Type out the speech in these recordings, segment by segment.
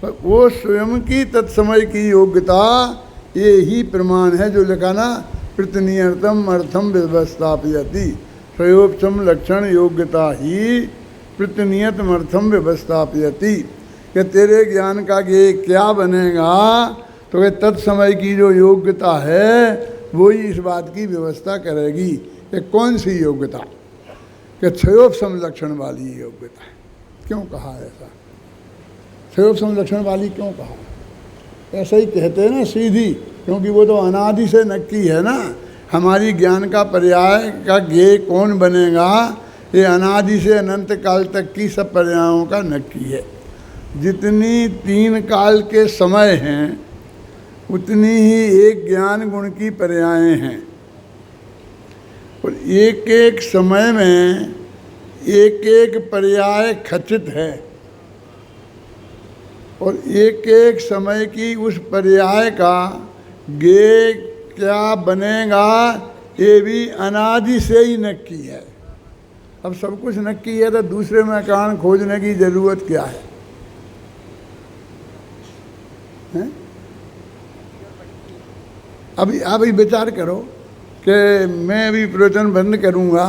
पर वो स्वयं की तत्समय की योग्यता ये ही प्रमाण है जो लिखा ना, प्रतिनियतम अर्थम व्यवस्थापयति, स्वयोपम लक्षण योग्यता ही प्रतिनियतम अर्थम व्यवस्थापयति। कि तेरे ज्ञान का ये क्या बनेगा, तो तत्समय की जो योग्यता है वो ही इस बात की व्यवस्था करेगी। कि कौन सी योग्यता, कि क्षयोपम लक्षण वाली योग्यता। क्यों कहा ऐसा, क्षयोपम लक्षण वाली क्यों कहा? ऐसा ही कहते हैं ना सीधी, क्योंकि वो तो अनादि से नक्की है ना। हमारी ज्ञान का पर्याय का ज्ञेय कौन बनेगा, ये अनादि से अनंत काल तक की सब पर्यायों का नक्की है। जितनी 3 काल के समय हैं उतनी ही एक ज्ञान गुण की पर्यायें हैं, और एक एक समय में एक एक पर्याय खचित है, और एक एक समय की उस पर्याय का ज्ञेय क्या बनेगा ये भी अनादि से ही नक्की है। अब सब कुछ नक्की है तो दूसरे में कारण खोजने की जरूरत क्या है, हैं? अभी विचार करो कि मैं अभी प्रवचन बंद करूंगा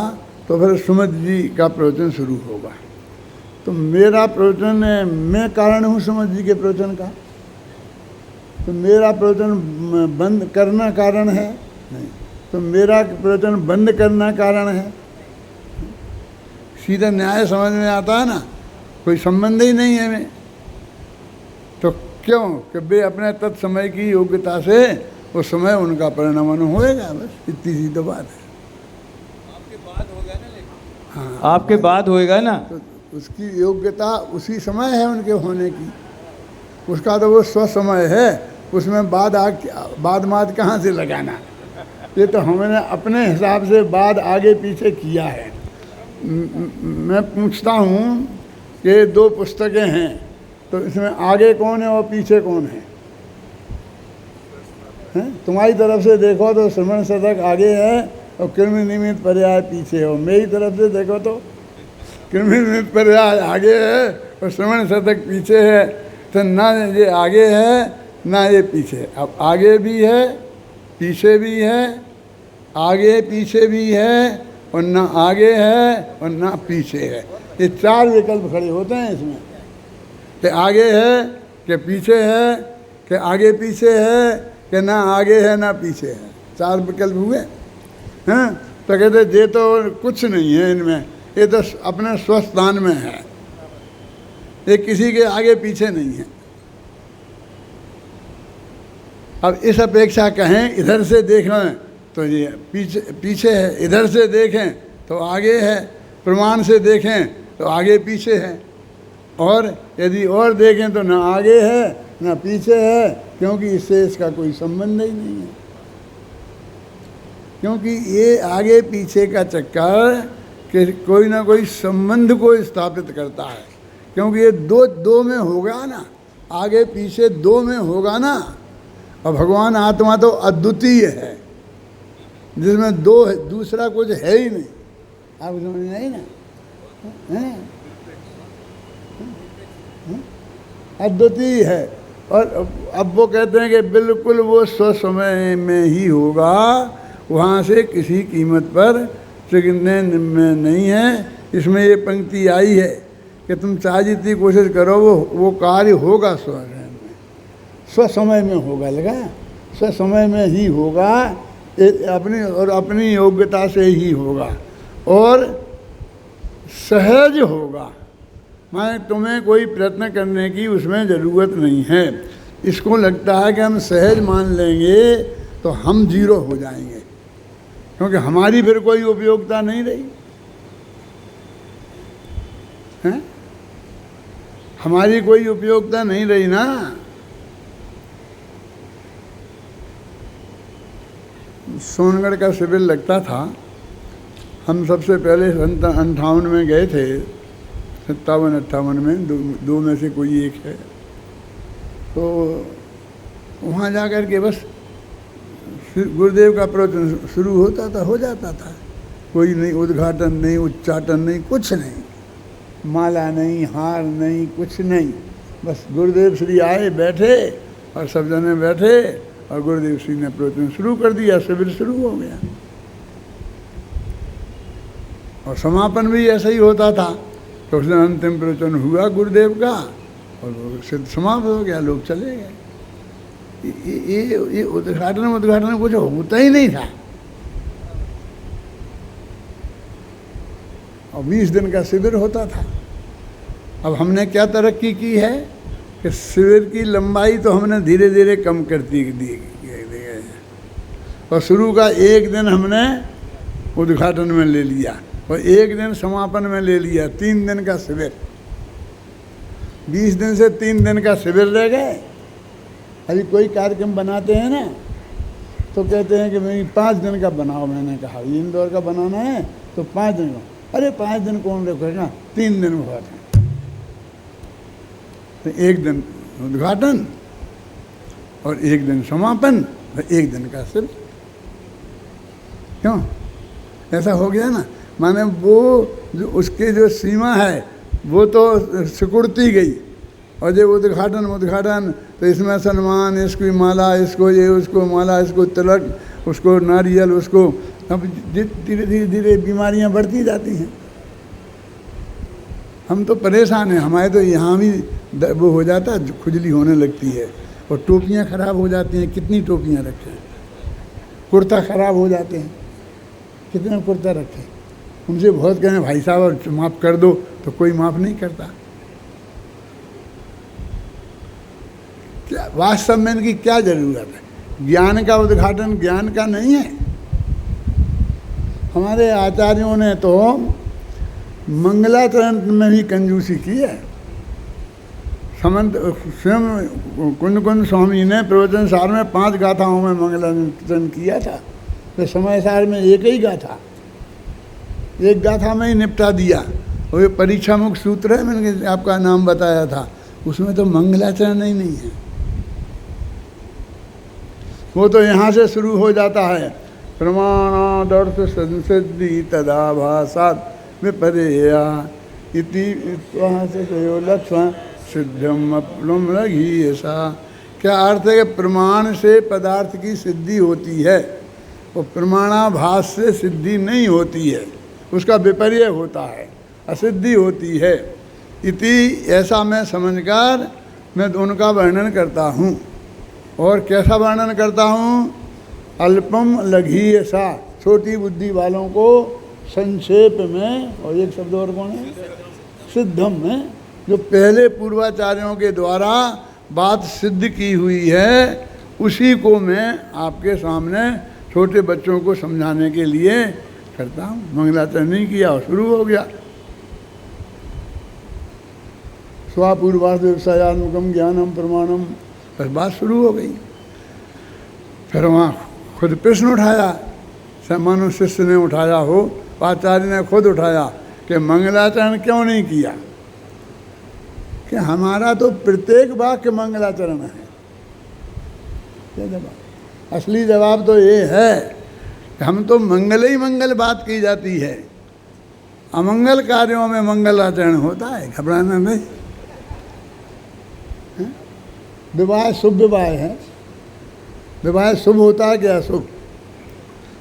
तो फिर सुमित जी का प्रवचन शुरू होगा, तो मेरा प्रवचन, मैं कारण हूँ सुमित जी के प्रवचन का, तो मेरा प्रवचन बंद करना कारण है नहीं, तो मेरा प्रवचन बंद करना कारण है। सीधा न्याय समझ में आता है ना, कोई संबंध ही नहीं है में। तो क्यों कि वे अपने तत्समय की योग्यता से उस समय उनका परिणामन होएगा, बस इतनी सी तो बात है। आपके बाद होगा ना, लेकिन हाँ, आपके बाद होएगा ना, तो उसकी योग्यता उसी समय है उनके होने की, उसका तो वो स्वसमय है, उसमें बाद माद कहाँ से लगाना। ये तो हमने अपने हिसाब से बाद आगे पीछे किया है। मैं पूछता हूँ कि 2 पुस्तकें हैं, तो इसमें आगे कौन है और पीछे कौन है? तुम्हारी तरफ से देखो तो श्रवण शतक आगे है और कृमि निमित्त पर्याय पीछे हो, मेरी तरफ से देखो तो कृमि निमित्त पर्याय आगे है और श्रवण शतक पीछे है। तो ना ये आगे है ना ये पीछे। अब आगे भी है पीछे भी है, आगे पीछे भी है, और ना आगे है और ना पीछे है। ये 4 विकल्प खड़े होते हैं इसमें, कि आगे है कि पीछे है, कि आगे पीछे है, कि ना आगे है ना पीछे है। 4 विकल्प हुए हैं। तो कहते ये तो कुछ नहीं है इनमें, ये तो अपने स्वस्थान में है, ये किसी के आगे पीछे नहीं है। अब इस अपेक्षा कहें इधर से देख लें तो ये पीछे है, इधर से देखें तो आगे है, प्रमाण से देखें तो आगे पीछे है, और यदि और देखें तो ना आगे है ना पीछे है, क्योंकि इससे इसका कोई संबंध ही नहीं है। क्योंकि ये आगे पीछे का चक्कर कि कोई ना कोई संबंध को स्थापित करता है, क्योंकि ये दो में होगा ना, आगे पीछे 2 में होगा ना। और भगवान आत्मा तो अद्वितीय है, जिसमें 2 है, दूसरा कुछ है ही नहीं। आप समझ में नहीं ना, अद्वितीय है। और अब वो कहते हैं कि बिल्कुल वो स्वसमय में ही होगा, वहाँ से किसी कीमत पर चिकने में नहीं है। इसमें ये पंक्ति आई है कि तुम चाहे जितनी कोशिश करो वो कार्य होगा स्वसमय में होगा, लगा स्वसमय में ही होगा, अपनी योग्यता से ही होगा और सहज होगा। माने तुम्हें कोई प्रयत्न करने की उसमें ज़रूरत नहीं है। इसको लगता है कि हम सहज मान लेंगे तो हम 0 हो जाएंगे, क्योंकि हमारी फिर कोई उपयोगिता नहीं रही है, हमारी कोई उपयोगिता नहीं रही ना। सोनगढ़ का शिविर लगता था, हम सबसे पहले 58 में गए थे, 57-58 में, दो में से कोई एक है। तो वहाँ जा कर के बस गुरुदेव का प्रवचन शुरू होता था, हो जाता था, कोई नहीं उद्घाटन नहीं, उच्चाटन नहीं, कुछ नहीं, माला नहीं, हार नहीं, कुछ नहीं, बस गुरुदेव श्री आए, बैठे और सब जने बैठे और गुरुदेव श्री ने प्रवचन शुरू कर दिया, शिविर शुरू हो गया। और समापन भी ऐसा ही होता था। तो उस दिन अंतिम प्रवचन हुआ गुरुदेव का और वो सिद्ध समाप्त हो गया, लोग चले गए। ये उद्घाटन कुछ होता ही नहीं था। और 20 दिन का शिविर होता था। अब हमने क्या तरक्की की है कि शिविर की लंबाई तो हमने धीरे धीरे कम करती दी गई। और शुरू का 1 दिन हमने उद्घाटन में ले लिया और 1 दिन समापन में ले लिया। 3 दिन का शिविर, 20 दिन से 3 दिन का शिविर रह गए। अभी कोई कार्यक्रम बनाते हैं ना तो कहते हैं कि भाई 5 दिन का बनाओ। मैंने कहा इंदौर का बनाना है तो 5 दिन का। अरे 5 दिन कौन रखेगा, 3 दिन उद्घाटन। तो 1 दिन उद्घाटन और 1 दिन समापन और 1 दिन का शिविर। क्यों ऐसा हो गया ना? माने वो जो उसके जो सीमा है वो तो सिकुड़ती गई। और जो उद्घाटन तो इसमें सम्मान, इसकी माला, इसको ये, उसको माला, इसको तिलक, उसको नारियल, उसको। अब धीरे धीरे धीरे बीमारियां बढ़ती जाती हैं। हम तो परेशान हैं। हमारे तो यहाँ भी वो हो जाता है, खुजली होने लगती है और टोपियाँ ख़राब हो जाती हैं। कितनी टोपियाँ रखें? कुर्ता ख़राब हो जाते हैं, कितने कुर्ता रखें? उनसे बहुत कहें भाई साहब माफ़ कर दो तो कोई माफ़ नहीं करता। क्या वास्तव में इनकी क्या ज़रूरत है? ज्ञान का उद्घाटन ज्ञान का नहीं है। हमारे आचार्यों ने तो मंगलाचरण में भी कंजूसी की है। समंत स्वयं कुंद स्वामी ने प्रवचन सार में 5 गाथाओं में मंगलाचरण किया था। तो समय सार में 1 ही गाथा, 1 गाथा में ही निपटा दिया। और ये परीक्षा मुख सूत्र है, मैंने आपका नाम बताया था, उसमें तो मंगलाचरण ही नहीं है। वो तो यहाँ से शुरू हो जाता है, प्रमाणादर्थ संसिद्धि तदाभासात् विपर्यया इति वहाँ से लक्ष्मण सिद्धम अपलम लगी। ऐसा क्या अर्थ है कि प्रमाण से पदार्थ की सिद्धि होती है और प्रमाणाभास से सिद्धि नहीं होती है, उसका विपर्य होता है, असिद्धि होती है। इति ऐसा मैं समझकर मैं उनका वर्णन करता हूँ। और कैसा वर्णन करता हूँ? अल्पम लघी ऐसा, छोटी बुद्धि वालों को संक्षेप में। और एक शब्द और कौन है? सिद्धम में, जो पहले पूर्वाचार्यों के द्वारा बात सिद्ध की हुई है उसी को मैं आपके सामने छोटे बच्चों को समझाने के लिए करता हूँ। मंगलाचरण नहीं किया और शुरू हो गया। स्वापूर्वास व्यवसायात्मकम ज्ञानम प्रमाणम, बस बात शुरू हो गई। फिर वहाँ खुद प्रश्न उठाया, मानो शिष्य ने उठाया हो, आचार्य ने खुद उठाया कि मंगलाचरण क्यों नहीं किया? कि हमारा तो प्रत्येक वाक्य मंगलाचरण है। क्या जवाब? असली जवाब तो ये है कि हम तो मंगल ही मंगल बात की जाती है, अमंगल कार्यों में मंगलाचरण होता है। घबराना नहीं। विवाह शुभ विवाह है। विवाह शुभ होता है कि अशुभ?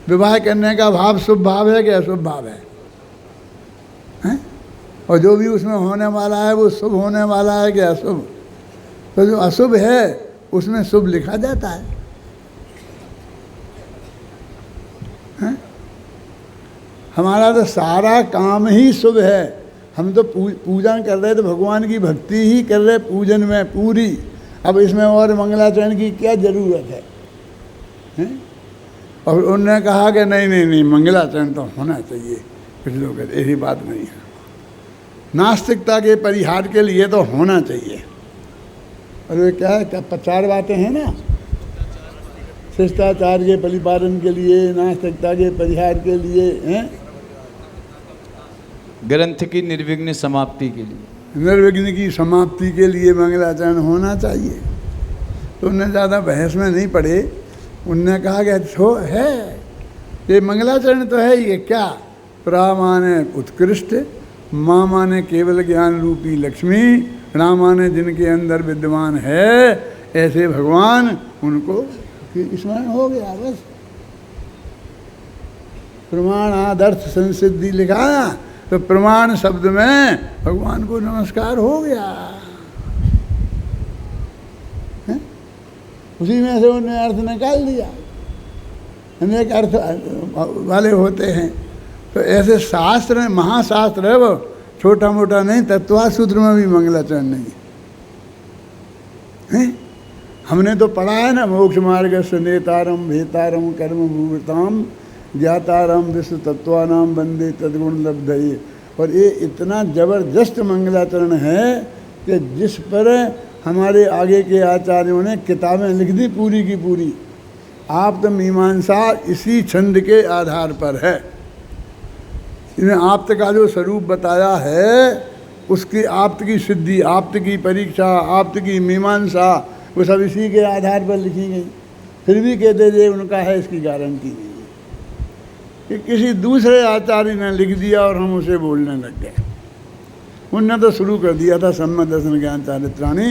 विवाह करने का भाव शुभ भाव है कि अशुभ भाव है? हैं? और जो भी उसमें होने वाला है वो शुभ होने वाला है कि अशुभ? तो जो अशुभ है उसमें शुभ लिखा जाता है। हैं? हमारा तो सारा काम ही शुभ है। हम तो पूजन कर रहे, तो भगवान की भक्ति ही कर रहे पूजन में पूरी। अब इसमें और मंगलाचरण की क्या ज़रूरत है? हैं? और उन्होंने कहा कि नहीं मंगलाचरण तो होना चाहिए। कुछ लोग कहते ऐसी बात नहीं है, नास्तिकता के परिहार के लिए तो होना चाहिए। और वे क्या है, क्या 4 बातें हैं ना, शिष्टाचार के परिपालन के लिए, नास्तिकता के परिहार के लिए, हैं, ग्रंथ की निर्विघ्न समाप्ति के लिए, निर्विघ्न की समाप्ति के लिए मंगलाचरण होना चाहिए। तो उन्हें ज़्यादा बहस में नहीं पड़े। उनने कहा कि तो है ये मंगलाचरण तो है ये क्या? प्रा माने उत्कृष्ट, माँ माने केवल ज्ञान रूपी लक्ष्मी रामाने जिनके अंदर विद्यमान है ऐसे भगवान उनको स्मरण हो गया बस। प्रमाण आदर्श संसिद्धि लिखा ना, तो प्रमाण शब्द में भगवान को नमस्कार हो गया है? उसी में से उन्हें अर्थ निकाल दिया। अनेक अर्थ वाले होते हैं। तो ऐसे शास्त्र है, महाशास्त्र है वो, छोटा मोटा नहीं। तत्वार्थ सूत्र में भी मंगलाचरण नहीं है। हमने तो पढ़ा है ना, मोक्ष मार्ग से नेतारम भेतारम कर्म भूवताम ज्ञातारम विश्व तत्वानाम वंदे तद्गुण लब्धये। और ये इतना जबरदस्त मंगलाचरण है कि जिस पर हमारे आगे के आचार्यों ने किताबें लिख दी पूरी की पूरी। आप्त मीमांसा इसी छंद के आधार पर है। इन्हें आप्त का जो स्वरूप बताया है, उसकी आप्त की सिद्धि, आप्त की परीक्षा, आप्त की मीमांसा, वो सब इसी के आधार पर लिखी गई। फिर भी कहते थे उनका है, इसकी गारंटी नहीं है कि किसी दूसरे आचार्य ने लिख दिया और हम उसे बोलने लग गए। उनने तो शुरू कर दिया था सम्मत दर्शन ज्ञान चारित्राणी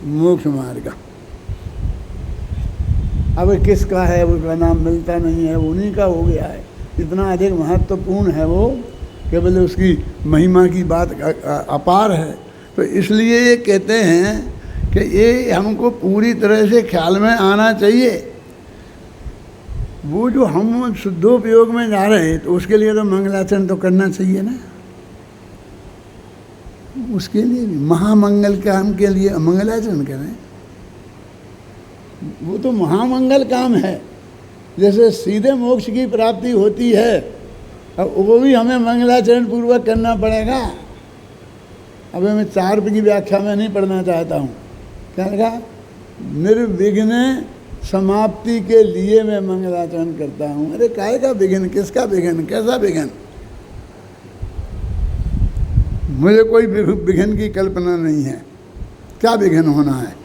मोक्ष मार्ग। अब किसका है, उसका नाम मिलता नहीं है, उन्हीं का हो गया है। इतना अधिक महत्वपूर्ण है वो, केवल उसकी महिमा की बात अपार है। तो इसलिए ये कहते हैं कि ये हमको पूरी तरह से ख्याल में आना चाहिए। वो जो हम शुद्धोपयोग में जा रहे हैं, तो उसके लिए तो मंगलाचरण तो करना चाहिए ना। उसके लिए भी महामंगल काम के लिए मंगलाचरण करें, वो तो महामंगल काम है। जैसे सीधे मोक्ष की प्राप्ति होती है, अब वो भी हमें मंगलाचरण पूर्वक करना पड़ेगा। अब मैं 4 की व्याख्या में नहीं पढ़ना चाहता हूँ। क्या लिखा? निर्विघ्न समाप्ति के लिए मैं मंगलाचरण करता हूँ। अरे काय का विघ्न, किसका विघ्न, कैसा विघ्न? मुझे कोई विघ्न की कल्पना नहीं है। क्या विघ्न होना है,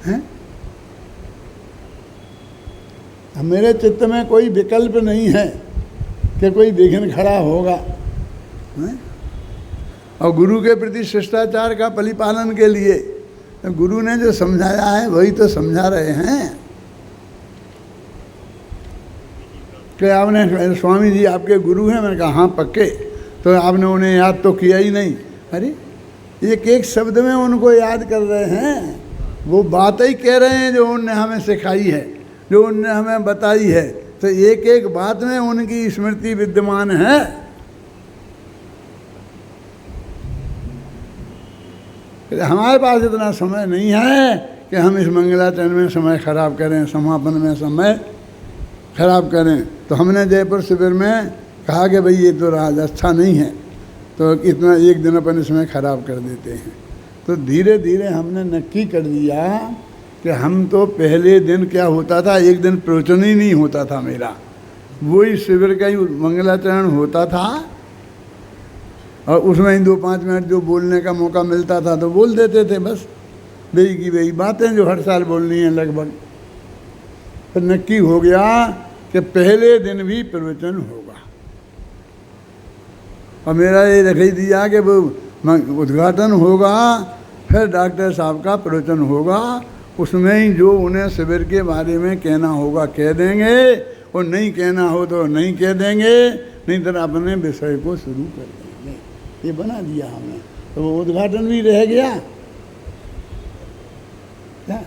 हैं? मेरे चित्त में कोई विकल्प नहीं है कि कोई विघ्न खड़ा होगा, हैं? और गुरु के प्रति शिष्टाचार का परिपालन के लिए तो गुरु ने जो समझाया है वही तो समझा रहे हैं। कि आपने स्वामी जी आपके गुरु हैं? मैंने कहा हाँ पक्के। तो आपने उन्हें याद तो किया ही नहीं। अरे एक एक शब्द में उनको याद कर रहे हैं, वो बात ही कह रहे हैं जो उनने हमें सिखाई है, जो उनने हमें बताई है। तो एक एक बात में उनकी स्मृति विद्यमान है। हमारे पास इतना समय नहीं है कि हम इस मंगलाचरण में समय खराब करें, समापन में समय खराब करें। तो हमने जयपुर शिविर में कहा कि भाई ये तो राज अच्छा नहीं है, तो इतना एक दिन अपन इसमें ख़राब कर देते हैं। तो धीरे धीरे हमने नक्की कर दिया कि हम तो पहले दिन क्या होता था, एक दिन प्रवचन ही नहीं होता था मेरा, वही शिविर का ही मंगलाचरण होता था। और उसमें ही 2-5 मिनट जो बोलने का मौका मिलता था तो बोल देते थे, बस वही की वही बातें जो हर साल बोलनी है लगभग। तो नक्की हो गया कि पहले दिन भी प्रवचन होगा। और मेरा ये रख ही दिया कि वो उद्घाटन होगा, फिर डॉक्टर साहब का प्रवचन होगा। उसमें ही जो उन्हें शिविर के बारे में कहना होगा कह देंगे, और नहीं कहना हो तो नहीं कह देंगे, नहीं तो अपने विषय को शुरू कर देंगे। ये बना दिया हमने। तो वो उद्घाटन भी रह गया क्या?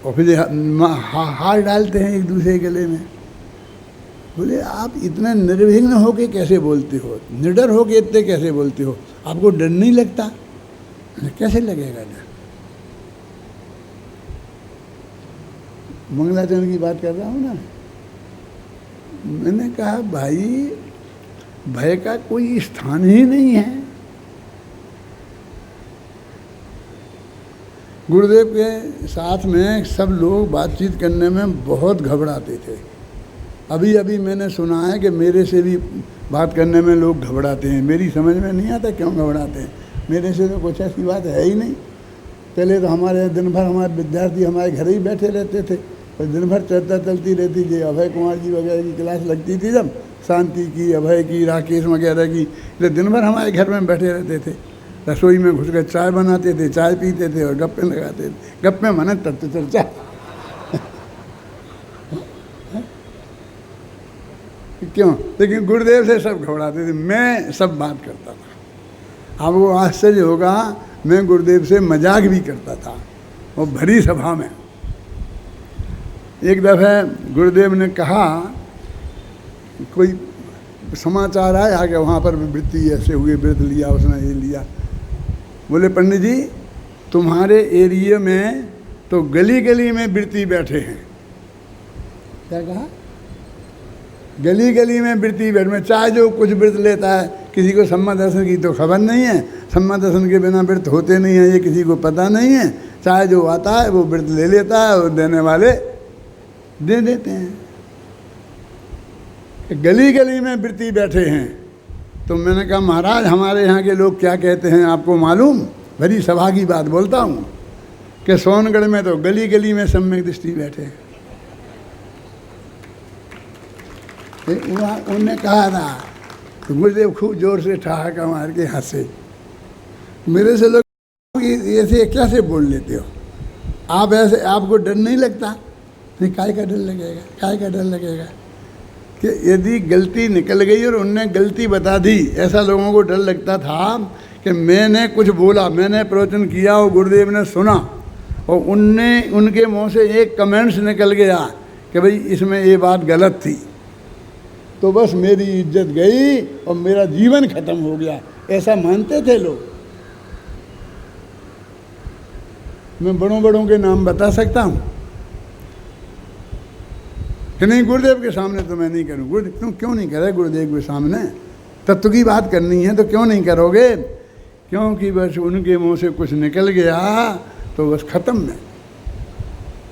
और फिर हार डालते हैं एक दूसरे गले में। बोले आप इतना निर्विघ्न होके कैसे बोलते हो, निडर होके इतने कैसे बोलते हो, आपको डर नहीं लगता? कैसे लगेगा डर? मंगलाचरण की बात कर रहा हूँ ना। मैंने कहा भाई भय का कोई स्थान ही नहीं है। गुरुदेव के साथ में सब लोग बातचीत करने में बहुत घबराते थे। अभी अभी मैंने सुना है कि मेरे से भी बात करने में लोग घबराते हैं। मेरी समझ में नहीं आता क्यों घबराते हैं। मेरे से तो कुछ ऐसी बात है ही नहीं। पहले तो हमारे दिन भर हमारे विद्यार्थी हमारे घर ही बैठे रहते थे, और दिन भर चर्चा चलती रहती थी। अभय कुमार जी वगैरह की क्लास लगती थी जब, शांति की, अभय की, राकेश वगैरह की। इसलिए दिन भर हमारे घर में बैठे रहते थे, रसोई में घुस कर चाय बनाते थे, चाय पीते थे और गप्पे लगाते थे। गप्पे माने तत्व चर्चा। क्यों? लेकिन गुरुदेव से सब घबराते थे, मैं सब बात करता था। अब वो आश्चर्य होगा, मैं गुरुदेव से मजाक भी करता था वो भरी सभा में। एक दफ़े गुरुदेव ने कहा, कोई समाचार आया कि वहाँ पर वृत्ति ऐसे हुए, व्रत लिया उसने, ये लिया। बोले पंडित जी तुम्हारे एरिया में तो गली गली में वृत्ति बैठे हैं। क्या कहा? गली गली में वृत्ति बैठ में, चाहे जो कुछ व्रत लेता है, किसी को सम्मा दर्शन की तो खबर नहीं है, सम्मा दर्शन के बिना व्रत होते नहीं है ये किसी को पता नहीं है। चाहे जो आता है वो व्रत ले लेता है और देने वाले दे देते हैं। गली गली में वृत्ति बैठे हैं। तो मैंने कहा महाराज हमारे यहाँ के लोग क्या कहते हैं आपको मालूम? भरी सभा की बात बोलता हूँ कि सोनगढ़ में तो गली गली में सम्यक दृष्टि बैठे हैं। उनने कहा था तो गुरुदेव खूब जोर से ठहाका मार के हंसे। मेरे से लोग ऐसे कैसे बोल लेते हो आप? ऐसे आपको डर नहीं लगता? नहीं, काय का डर लगेगा, काय का डर लगेगा कि यदि गलती निकल गई और उनने गलती बता दी, ऐसा लोगों को डर लगता था कि मैंने कुछ बोला, मैंने प्रवचन किया और गुरुदेव ने सुना और उनके मुंह से एक कमेंट्स निकल गया कि भाई इसमें ये बात गलत थी, तो बस मेरी इज्जत गई और मेरा जीवन खत्म हो गया। ऐसा मानते थे लोग। मैं बड़ों बड़ों के नाम बता सकता हूँ कि नहीं, गुरुदेव के सामने तो मैं नहीं करूँ। गुरुदेव तुम क्यों नहीं करे? गुरुदेव के सामने तत्व की बात करनी है तो क्यों नहीं करोगे? क्योंकि बस उनके मुंह से कुछ निकल गया तो बस खत्म है।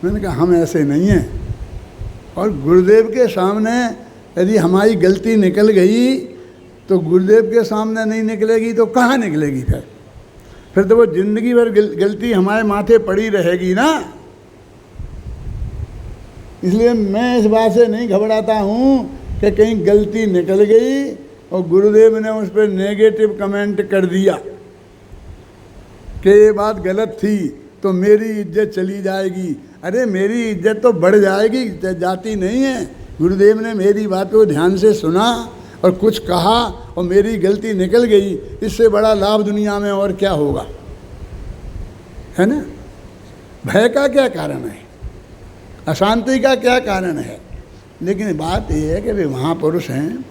मैंने कहा हम ऐसे नहीं हैं। और गुरुदेव के सामने यदि हमारी गलती निकल गई तो गुरुदेव के सामने नहीं निकलेगी तो कहाँ निकलेगी? फिर तो वो जिंदगी भर गलती हमारे माथे पड़ी रहेगी ना। इसलिए मैं इस बात से नहीं घबराता हूँ कि कहीं गलती निकल गई और गुरुदेव ने उस पर नेगेटिव कमेंट कर दिया कि ये बात गलत थी तो मेरी इज्जत चली जाएगी। अरे मेरी इज्जत तो बढ़ जाएगी, जाती नहीं है। गुरुदेव ने मेरी बात को ध्यान से सुना और कुछ कहा और मेरी गलती निकल गई, इससे बड़ा लाभ दुनिया में और क्या होगा? है ना? भय का क्या कारण है? अशांति का क्या कारण है? लेकिन बात यह है कि वे महापुरुष हैं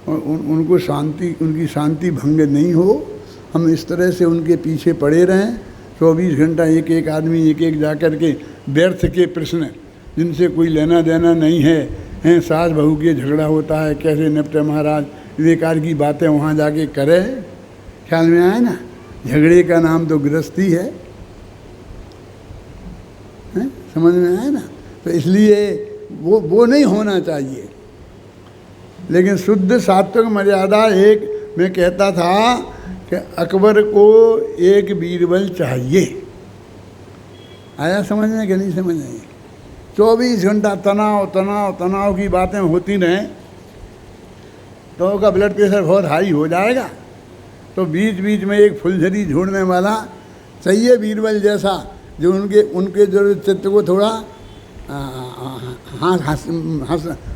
और उनको शांति, उनकी शांति भंग नहीं हो। हम इस तरह से उनके पीछे पड़े रहें 24 घंटा एक एक आदमी एक एक जा कर के व्यर्थ के प्रश्न जिनसे कोई लेना देना नहीं है, सास बहू के झगड़ा होता है कैसे निपटे महाराज, बेकार की बातें वहाँ जाके करे। ख्याल में आए ना? झगड़े का नाम तो गृहस्थी है, समझ में आए ना? तो इसलिए वो नहीं होना चाहिए। लेकिन शुद्ध सात्विक मर्यादा एक मैं कहता था कि अकबर को एक बीरबल चाहिए। आया समझ में कि नहीं समझ में? 24 घंटा तनाव तनाव तनाव की बातें होती रहें तो उसका ब्लड प्रेशर बहुत हाई हो जाएगा। तो बीच बीच में एक फुलझड़ी छोड़ने वाला चाहिए, बीरबल जैसा, जो उनके जो चित्त को थोड़ा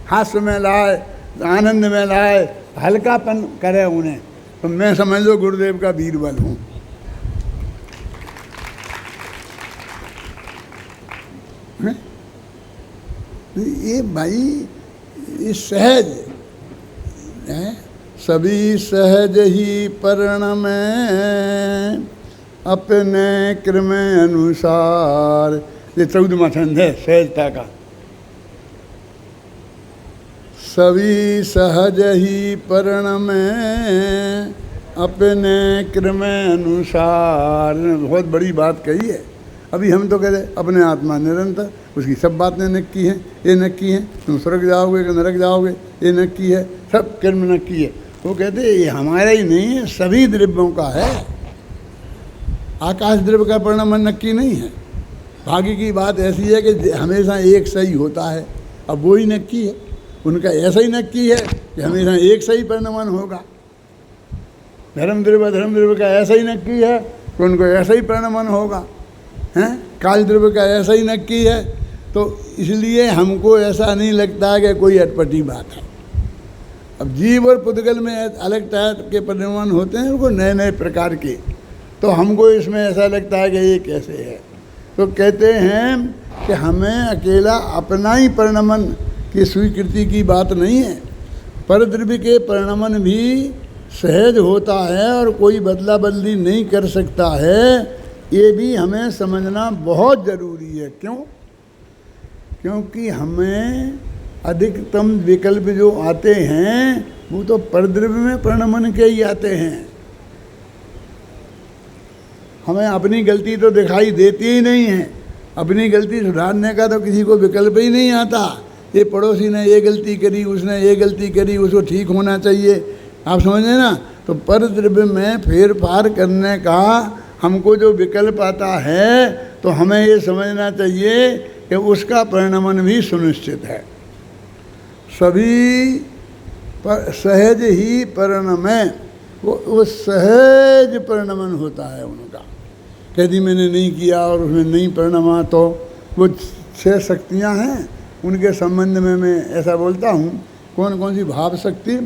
हास्य में लाए, आनंद में लाए, हल्कापन करे उन्हें। तो मैं समझ लो गुरुदेव का बीरबल हूँ। ये भाई ये सहज है, सभी सहज ही पर्ण में अपने क्रम अनुसार। ये 14वां छंद है सहजता का। सभी सहज ही पर्ण में अपने क्रम अनुसार। बहुत बड़ी बात कही है। अभी हम तो कहते अपने आत्मा निरंतर, उसकी सब बातें नक्की हैं, ये नक्की हैं, तुम स्वर्ग जाओगे कि नरक जाओगे ये नक्की है, सब कर्म नक्की है। वो कहते ये हमारा ही नहीं है, सभी द्रव्यों का है। आकाश द्रव्य का परिणाम नक्की नहीं है। भाग्य की बात ऐसी है कि हमेशा एक सही होता है, अब वो ही नक्की है, उनका ऐसा ही नक्की है कि हमेशा एक सही परिणमन होगा। धर्म द्रव्य का ऐसा ही नक्की है कि उनको ऐसा ही परिणमन होगा, हैं? काल द्रव्य का ऐसा ही नक्की है। तो इसलिए हमको ऐसा नहीं लगता कि कोई अटपटी बात है। अब जीव और पुद्गल में अलग टाइप के परिणमन होते हैं, उनको नए नए प्रकार के, तो हमको इसमें ऐसा लगता है कि ये कैसे है। तो कहते हैं कि हमें अकेला अपना ही परिणमन की स्वीकृति की बात नहीं है, पर द्रव्य के परिणमन भी सहज होता है और कोई बदला बदली नहीं कर सकता है। ये भी हमें समझना बहुत ज़रूरी है। क्यों? क्योंकि हमें अधिकतम विकल्प जो आते हैं वो तो परद्रव्य में परिणमन के ही आते हैं। हमें अपनी गलती तो दिखाई देती ही नहीं है। अपनी गलती सुधारने का तो किसी को विकल्प ही नहीं आता। ये पड़ोसी ने ये गलती करी, उसने ये गलती करी, उसको ठीक होना चाहिए। आप समझे ना? तो परद्रव्य में फेर फार करने का हमको जो विकल्प आता है, तो हमें ये समझना चाहिए कि उसका परिणमन भी सुनिश्चित है। सभी सहज ही परिणमय, वो सहज परिणमन होता है उनका। यदि मैंने नहीं किया और उसमें नहीं परिणमा, तो वो 6 शक्तियाँ हैं, उनके संबंध में मैं ऐसा बोलता हूँ। कौन कौन सी? भाव शक्ति,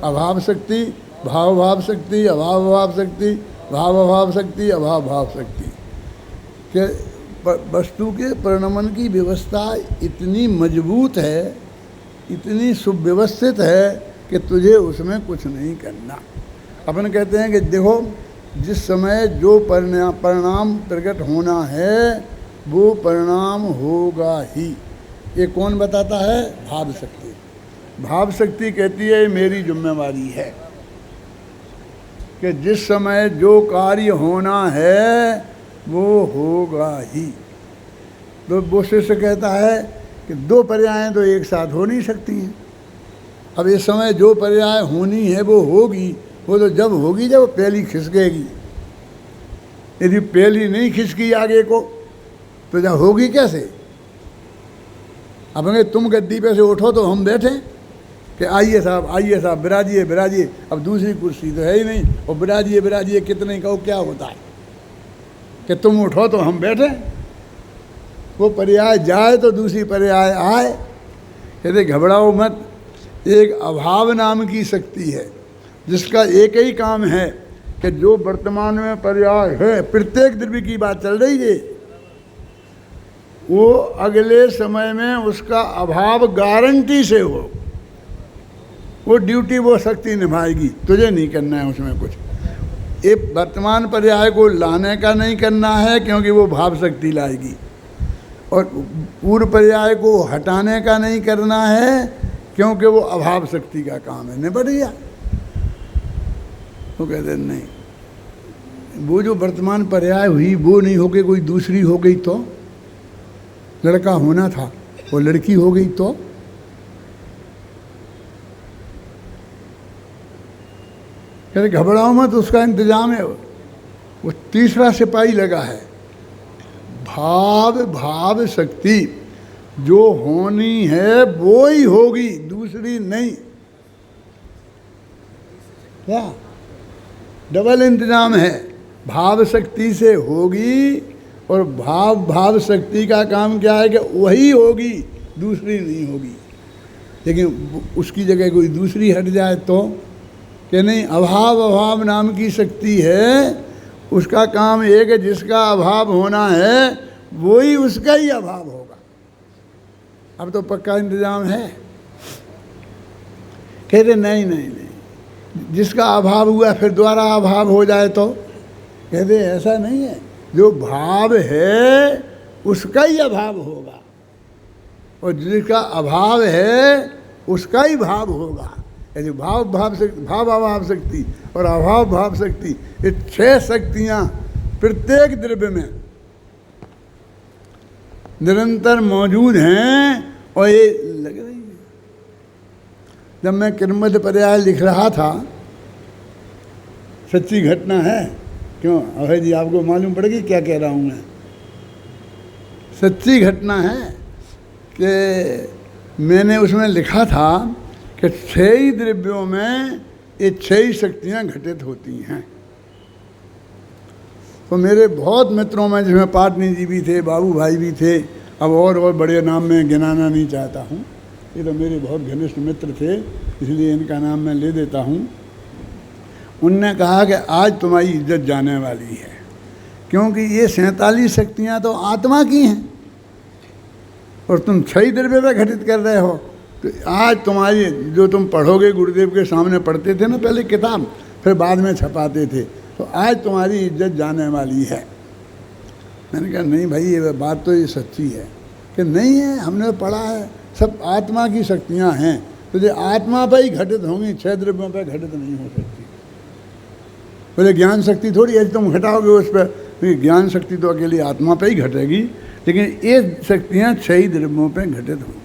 अभाव शक्ति, भाव भाव शक्ति, अभाव भाव शक्ति, भाव अभाव शक्ति, अभाव भाव शक्ति। कि वस्तु के परिणमन की व्यवस्था इतनी मजबूत है, इतनी सुव्यवस्थित है कि तुझे उसमें कुछ नहीं करना। अपन कहते हैं कि देखो, जिस समय जो परिणाम प्रकट होना है वो परिणाम होगा ही। ये कौन बताता है? भाव शक्ति। भाव शक्ति कहती है मेरी जिम्मेवारी है कि जिस समय जो कार्य होना है वो होगा ही। तो वो शिष्य कहता है कि 2 पर्यायें तो एक साथ हो नहीं सकती हैं। अब इस समय जो पर्याय होनी है वो होगी, वो तो जब होगी जब पहली खिसकेगी। यदि पहली नहीं खिसकी आगे को तो जब होगी कैसे? अब अगर तुम गद्दी पे से उठो तो हम बैठें कि आइए साहब बिराजिए बिराजिए। अब दूसरी कुर्सी तो है ही नहीं, और बिराजिए कितने कहो क्या होता है कि तुम उठो तो हम बैठें। वो पर्याय जाए तो दूसरी पर्याय आए। कहते घबराओ मत। एक अभाव नाम की शक्ति है जिसका एक ही काम है कि जो वर्तमान में पर्याय है, प्रत्येक द्रव्य की बात चल रही है, वो अगले समय में उसका अभाव गारंटी से हो। वो ड्यूटी वो शक्ति निभाएगी, तुझे नहीं करना है उसमें कुछ। ये वर्तमान पर्याय को लाने का नहीं करना है क्योंकि वो भाव शक्ति लाएगी, और पूर्व पर्याय को हटाने का नहीं करना है क्योंकि वो अभाव शक्ति का काम है। निपट गया। वो कहते नहीं, वो जो वर्तमान पर्याय हुई वो नहीं हो गई, कोई दूसरी हो गई तो? लड़का होना था वो लड़की हो गई तो? कहते घबराओ मत, उसका इंतजाम है। वो तीसरा सिपाही लगा है। भाव शक्ति जो होनी है वो ही होगी, दूसरी नहीं। क्या डबल इंतजाम है? भाव शक्ति से होगी, और भाव शक्ति का काम क्या है कि वही होगी, दूसरी नहीं होगी। लेकिन उसकी जगह कोई दूसरी हट जाए तो कि नहीं, अभाव नाम की शक्ति है, उसका काम एक है, जिसका अभाव होना है वही उसका ही अभाव होगा। अब तो पक्का इंतजाम है। कहते नहीं, जिसका अभाव हुआ फिर दोबारा अभाव हो जाए तो? कहते ऐसा नहीं है, जो भाव है उसका ही अभाव होगा, और जिसका अभाव है उसका ही भाव होगा। यदि भाव अभाव शक्ति और अभाव भाव शक्ति, ये 6 शक्तियाँ प्रत्येक द्रव्य में निरंतर मौजूद हैं, और ये लग रही है। जब मैं किरमत पर्याय लिख रहा था, सच्ची घटना है। क्यों अभय जी, आपको मालूम पड़ेगी क्या कह रहा हूँ मैं? सच्ची घटना है कि मैंने उसमें लिखा था कि 6 ही द्रव्यों में ये 6 ही शक्तियाँ घटित होती हैं। तो मेरे बहुत मित्रों में, जिसमें पाटनी जी भी थे, बाबू भाई भी थे, अब और बड़े नाम में गिनाना नहीं चाहता हूँ, ये तो मेरे बहुत घनिष्ठ मित्र थे, इसलिए इनका नाम मैं ले देता हूँ। उनने कहा कि आज तुम्हारी इज्जत जाने वाली है, क्योंकि ये 47 शक्तियाँ तो आत्मा की हैं और तुम 6 ही द्रव्य में घटित कर रहे हो। तो आज तुम्हारी, जो तुम पढ़ोगे, गुरुदेव के सामने पढ़ते थे ना पहले किताब, फिर बाद में छपाते थे, तो आज तुम्हारी इज्जत जाने वाली है। मैंने कहा नहीं भाई, ये बात तो ये सच्ची है। कि नहीं है, हमने पढ़ा है सब आत्मा की शक्तियाँ हैं, तो ये आत्मा पर ही घटित होंगी, 6 द्रव्यों पर घटित नहीं हो सकती। बोले ज्ञान शक्ति थोड़ी है तुम घटाओगे उस पर, ज्ञान शक्ति तो अकेली आत्मा पर ही घटेगी, लेकिन ये शक्तियाँ 6 ही द्रव्यों पर घटित होंगी।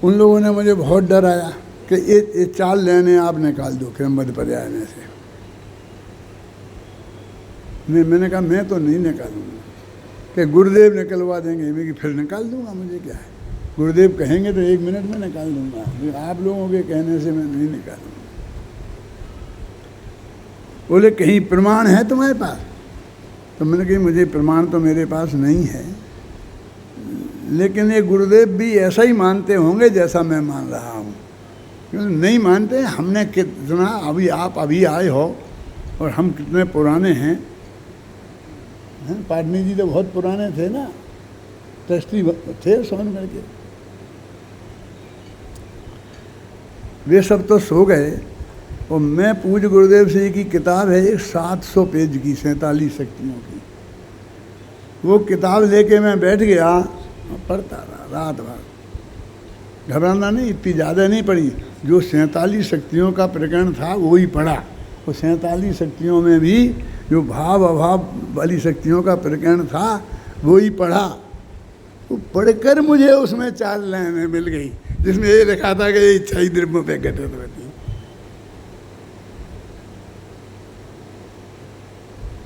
उन लोगों ने मुझे बहुत डराया कि ये चाल लेने आप निकाल दो क्रमबद्ध पर्याय में से। मैंने कहा मैं तो नहीं निकालूंगा, कि गुरुदेव निकलवा देंगे, मैं कि फिर निकाल दूंगा, मुझे क्या है, गुरुदेव कहेंगे तो 1 मिनट में निकाल दूंगा, आप लोगों के कहने से मैं नहीं निकालूंगा। बोले कहीं प्रमाण है तुम्हारे पास? तो मैंने कहा मुझे प्रमाण तो मेरे पास नहीं है, लेकिन ये गुरुदेव भी ऐसा ही मानते होंगे जैसा मैं मान रहा हूँ। क्योंकि नहीं मानते, हमने कितना, अभी आप अभी आए हो और हम कितने पुराने हैं। पाटनी जी तो बहुत पुराने थे ना, ट्रस्टी थे सोनगढ़ के, वे सब तो सो गए। और मैं पूज्य गुरुदेव से की किताब है एक 700 पेज की, 47 शक्तियों की, वो किताब लेके मैं बैठ गया और पढ़ता रहा रात भर। घबराना नहीं, इतनी ज़्यादा नहीं पढ़ी, जो 47 शक्तियों का प्रकरण था वो ही पढ़ा। वो 47 शक्तियों में भी जो भाव अभाव वाली शक्तियों का प्रकरण था वो ही पढ़ा। वो पढ़कर मुझे उसमें 4 लाइनें मिल गई, जिसमें ये लिखा था कि ये 6 द्रव्यों पे घटित होती।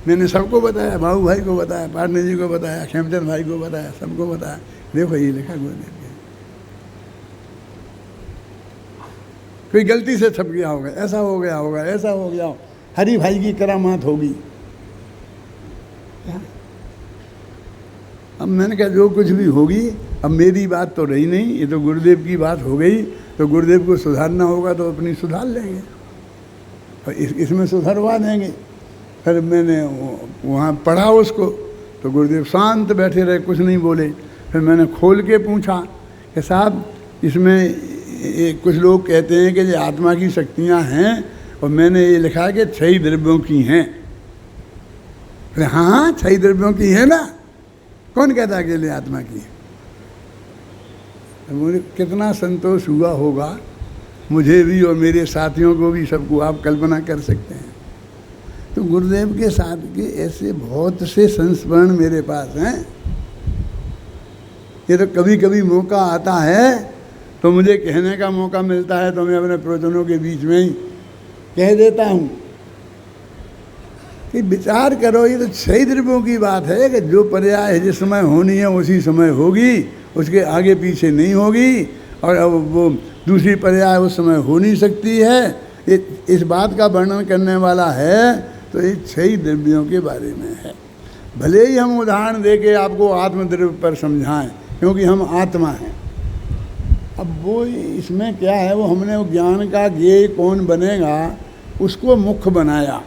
मैंने सबको बताया, बाबू भाई को बताया, पाटनी जी को बताया, खेमचंद भाई को बताया, सबको बताया, देखो ये लिखा गुरुदेव के। कोई गलती से छप गया होगा, ऐसा हो गया होगा, ऐसा हो गया हो, हरि भाई की करामात होगी। अब मैंने कहा जो कुछ भी होगी, अब मेरी बात तो रही नहीं, ये तो गुरुदेव की बात हो गई, तो गुरुदेव को सुधारना होगा तो अपनी सुधार लेंगे और इसमें सुधरवा देंगे। फिर मैंने वहाँ पढ़ा उसको, तो गुरुदेव शांत बैठे रहे, कुछ नहीं बोले। फिर मैंने खोल के पूछा कि साहब इसमें कुछ लोग कहते हैं कि ये आत्मा की शक्तियाँ हैं और मैंने ये लिखा है कि 6 द्रव्यों की हैं। फिर हाँ 6 द्रव्यों की है ना, कौन कहता है अकेले आत्मा की है? तो मुझे कितना संतोष हुआ होगा, मुझे भी और मेरे साथियों को भी, सबको आप कल्पना कर सकते हैं। तो गुरुदेव के साथ के ऐसे बहुत से संस्मरण मेरे पास हैं। ये तो कभी कभी मौका आता है तो मुझे कहने का मौका मिलता है, तो मैं अपने प्रवचनों के बीच में ही कह देता हूँ कि विचार करो, ये तो 6 द्रव्यों की बात है कि जो पर्याय जिस समय होनी है उसी समय होगी, उसके आगे पीछे नहीं होगी, और अब वो दूसरी पर्याय उस समय हो नहीं सकती है। इस बात का वर्णन करने वाला है तो ये 6 द्रव्यों के बारे में है। भले ही हम उदाहरण दे के आपको आत्मद्रव्य पर समझाएं, क्योंकि हम आत्मा हैं। अब वो इसमें क्या है, वो हमने वो ज्ञान का ज्ञेय कौन बनेगा उसको मुख्य बनाया,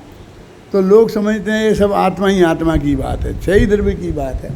तो लोग समझते हैं ये सब आत्मा ही आत्मा की बात है, 6 द्रव्य की बात है।